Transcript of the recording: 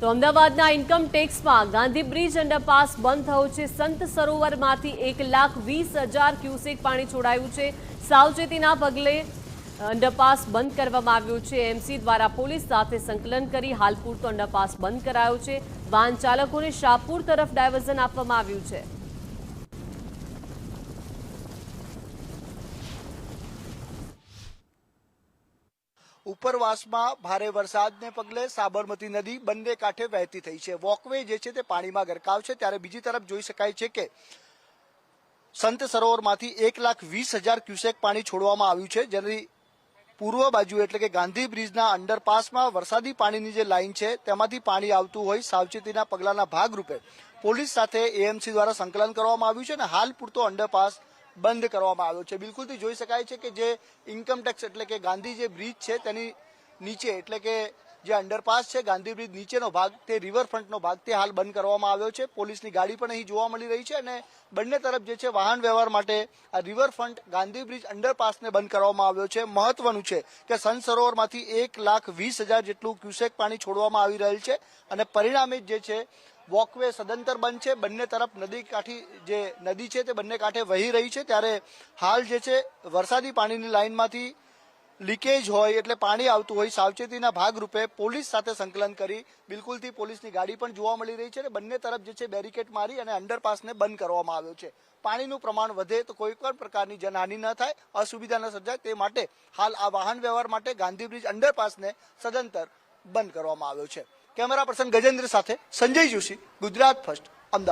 તો અમદાવાદના income ટેક્સમાં Gandhi bridge underpass બંધ થયો છે। સંત સરોવરમાંથી 1,20,000 ક્યુસેક પાણી છોડાયું છે। સાવચેતીના પગલે અંડરપાસ બંધ કરવામાં આવ્યો છે। એમસી દ્વારા પોલીસ સાથે સંકલન કરી હાલ પૂરતો અંડરપાસ બંધ કરાયો છે। વાહન ચાલકોને શાહપુર તરફ ડાયવર્ઝન આપવામાં આવ્યું છે। ઉપરવાસમાં ભારે વરસાદને પગલે સાબરમતી નદી બંને કાંઠે વહેતી થઈ છે। વોકવે જે છે તે પાણીમાં ગરકાવ છે, ત્યારે બીજી તરફ જોઈ શકાય છે કે સંત સરોવરમાંથી 1,20,000 ક્યુસેક પાણી છોડવામાં આવ્યું છે, જેની પૂર્વ બાજુ એટલે કે ગાંધી બ્રિજના અંડરપાસમાં વરસાદી પાણીની જે લાઈન છે તેમાંથી પાણી આવતું હોય સાવચેતીના પગલાના ભાગરૂપે પોલીસ સાથે એએમસી દ્વારા સંકલન કરવામાં આવ્યું છે અને હાલ પૂરતો અંડરપાસ બંધ કરવામાં આવ્યો છે। બિલકુલથી જોઈ શકાય છે કે જે ઇન્કમટેક્સ એટલે કે ગાંધી જે બ્રિજ છે તેની નીચે એટલે કે જે અંડરપાસ છે ગાંધી બ્રિજ નીચેનો ભાગ તે રિવરફ્રન્ટનો ભાગ તે હાલ બંધ કરવામાં આવ્યો છે। પોલીસની ગાડી પણ અહીં જોવા મળી રહી છે અને બંને તરફ જે છે વાહન વ્યવહાર માટે આ રિવરફ્રન્ટ ગાંધી બ્રિજ અંડરપાસને બંધ કરવામાં આવ્યો છે। મહત્વનું છે કે સંત સરોવરમાંથી 1,20,000 જેટલું ક્યુસેક પાણી છોડવામાં આવી રહેલ છે અને પરિણામે જે છે વોકવે સદંતર બંધ છે। બંને તરફ નદી કાંઠી જે નદી છે તે બંને કાંઠે વહી રહી છે, ત્યારે હાલ જે છે વરસાદી પાણીની લાઇનમાંથી લીકેજ હોય એટલે પાણી આવતું હોય સાવચેતીના ભાગરૂપે પોલીસ સાથે સંકલન કરી બિલકુલથી પોલીસની ગાડી પણ જોવા મળી રહી છે અને બંને તરફ જે છે બેરિકેડ મારી અને અંડરપાસને બંધ કરવામાં આવ્યો છે। પાણીનું પ્રમાણ વધે તો કોઈ પણ પ્રકારની જનહાનિ ન થાય, અસુવિધા ન સર્જાય તે માટે હાલ આ વાહન વ્યવહાર માટે ગાંધી બ્રિજ અંડરપાસને સદંતર બંધ કરવામાં આવ્યો છે। કેમેરા પર્સન ગજેન્દ્ર સાથે સંજય જોશી, ગુજરાત ફર્સ્ટ, અમદાવાદ।